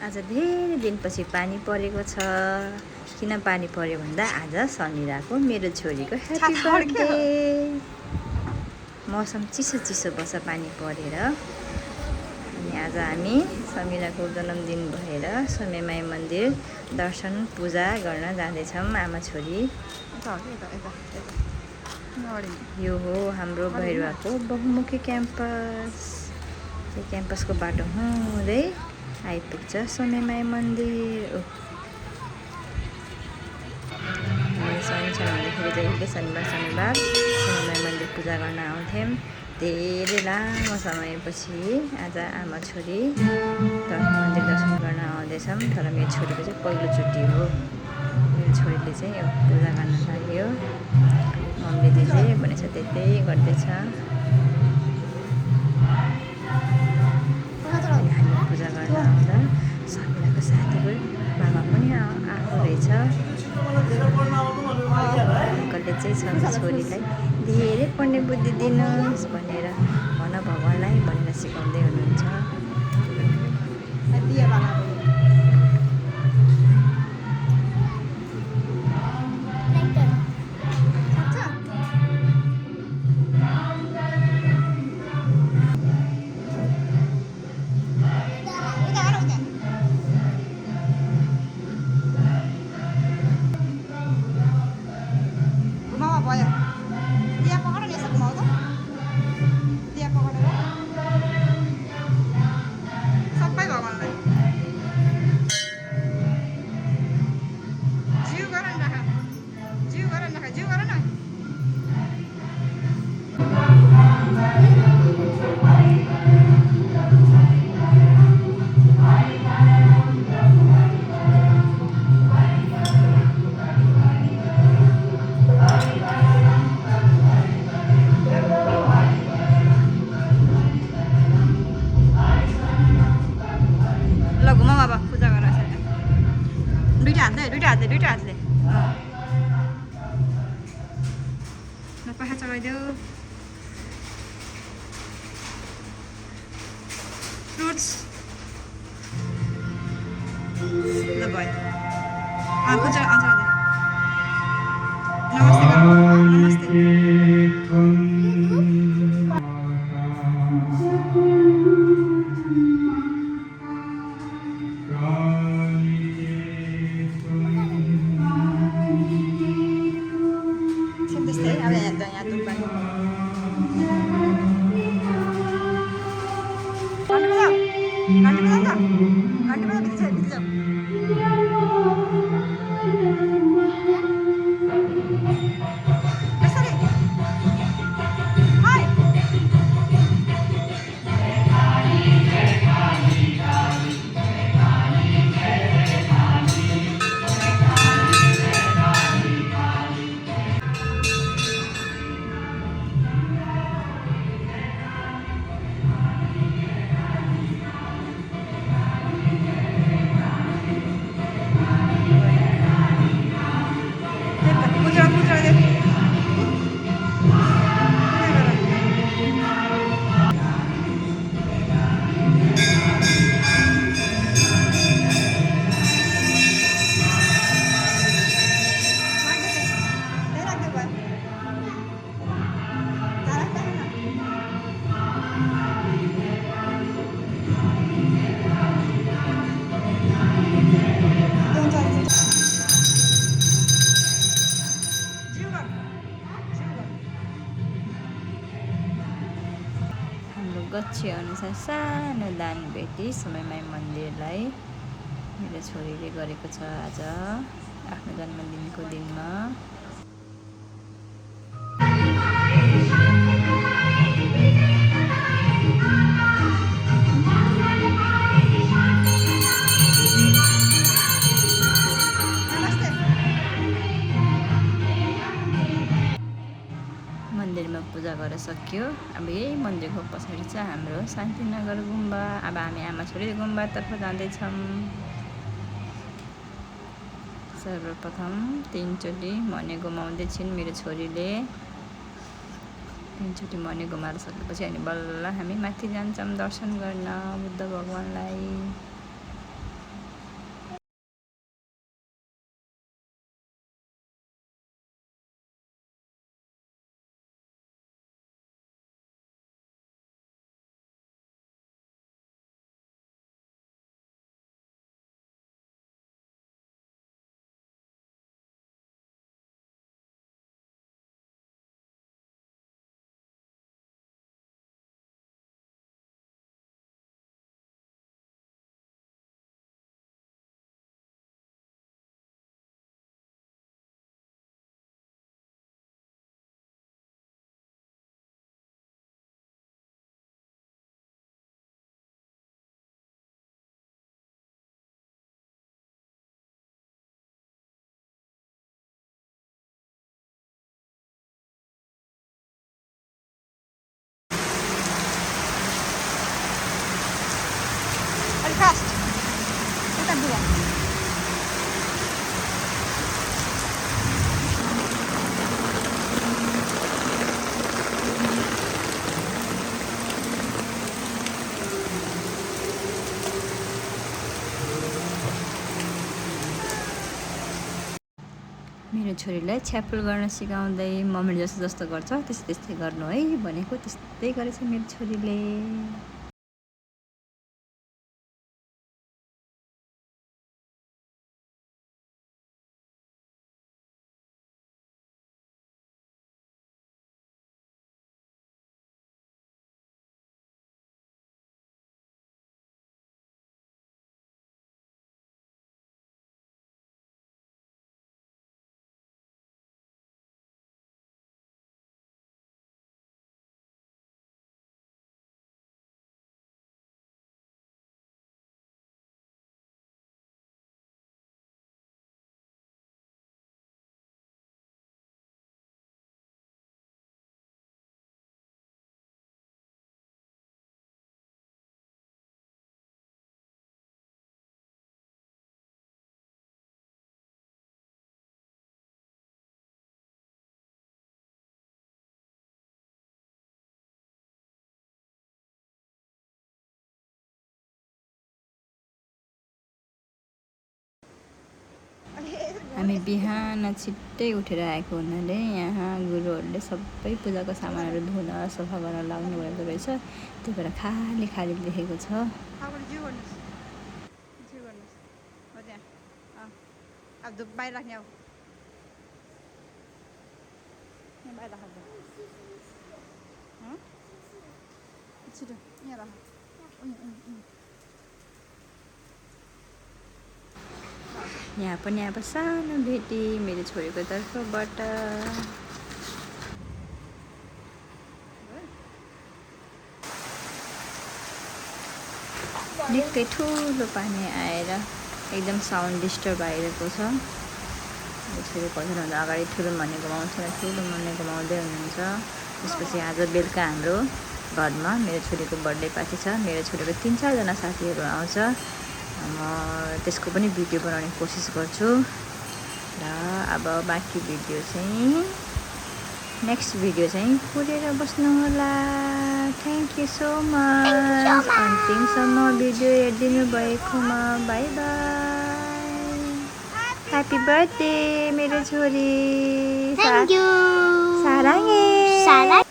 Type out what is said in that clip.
आज धेरै दिनपछि पानी परेको छ। किन पानी पर्यो भन्दा आज समिराको मेरो छोरीको ह्यापी बर्थडे। मौसम चिसो चिसो बस्छ पानी परेर। अनि आज हामी समिराको जन्मदिन भएर सोमेमाई मन्दिर दर्शन पूजा गर्न जाँदैछौँ आमा छोरी। यो हो हाम्रो भैरवाको बहुमुखी क्याम्पस। यो क्याम्पसको बाटो हुँदै आइपुग्छ सोमेमाई मन्दिर। शनिबार हुँदाखेरि शनिबार सोमेमाई मन्दिर पूजा गर्न आउँथ्यौँ। धेरै लामो समयपछि आज आमा छोरी मन्दिर दर्शन गर्न आउँदैछौँ। तर मेरो छोरीको चाहिँ पहिलोचोटि हो। मेरो छोरीले चाहिँ यो पूजा गर्न लाग्यो। मम्मीले जे भनेछ त्यतै गर्दैछ। पूजा गर्न आउँदा समिराको साथीको मामा पनि आएको रहेछ। अङ्कलले चाहिँ छोरीलाई धेरै पढ्ने बुद्धि दिनुहोस् भनेर भन भगवानलाई भनेर सिकाउँदै हुनुहुन्छ। दुईटा हातले पाखा चढाइदेऊ। फ्रुट्स ल भयो। पूजा नमस्ते नमस्ते। गच्छे अनुसार सानो दान भेटी सोमेमाई मन्दिरलाई मेरो छोरीले गरेको छ आज आफ्नो जन्मदिनको दिनमा। मन्दिरमा पूजा गरेर सक्यो। अब यही मन्दिरको पछाडि चाहिँ हाम्रो शान्तिनगर गुम्बा। अब हामी आमा छोरी गुम्बातर्फ जाँदैछौँ। सर्वप्रथम 3 चोटि मने घुमाउँदै छिन् मेरो छोरीले। 3 चोटि मने घुमाएर सकेपछि अनि बल्ल हामी माथि जान्छौँ दर्शन गर्न बुद्ध भगवानलाई। मेरो छोरीलाई छ्यापुल गर्न सिकाउँदै मम्मीले जस्तो जस्तो गर्छ त्यस्तै त्यस्तै गर्नु है भनेको त्यस्तै गरेछ मेरो छोरीले। हामी बिहान छिट्टै उठेर आएको हुनाले यहाँ गुरुहरूले सबै पूजाको सामानहरू धुन सफा गर्न लाग्नु भएको रहेछ। त्यही भएर खाली खाली देखेको छ। यहाँ पनि अब सानो भेटी मेरो छोरीको तर्फबाट। निकै ठुलो पानी आएर एकदम साउन्ड डिस्टर्ब भइरहेको छ। मेरो छोरी पछाडिभन्दा अगाडि ठुलो भन्ने घुमाउँछ, ठुलो भन्ने घुमाउँदै हुनुहुन्छ। त्यसपछि आज बेलुका हाम्रो घरमा मेरो छोरीको बर्थडे पार्टी छ। मेरो छोरीको 3-4 जना साथीहरू आउँछ। म त्यसको पनि भिडियो बनाउने कोसिस गर्छु र अब बाँकी भिडियो चाहिँ नेक्स्ट भिडियो चाहिँ कुरेर बस्नु होला। थ्याङ्क यू सो मच अन्तिमसम्म भिडियो हेरिदिनु भएकोमा। Bye bye. ह्यापी बर्थडे मेरो छोरी। Thank you. साराङे।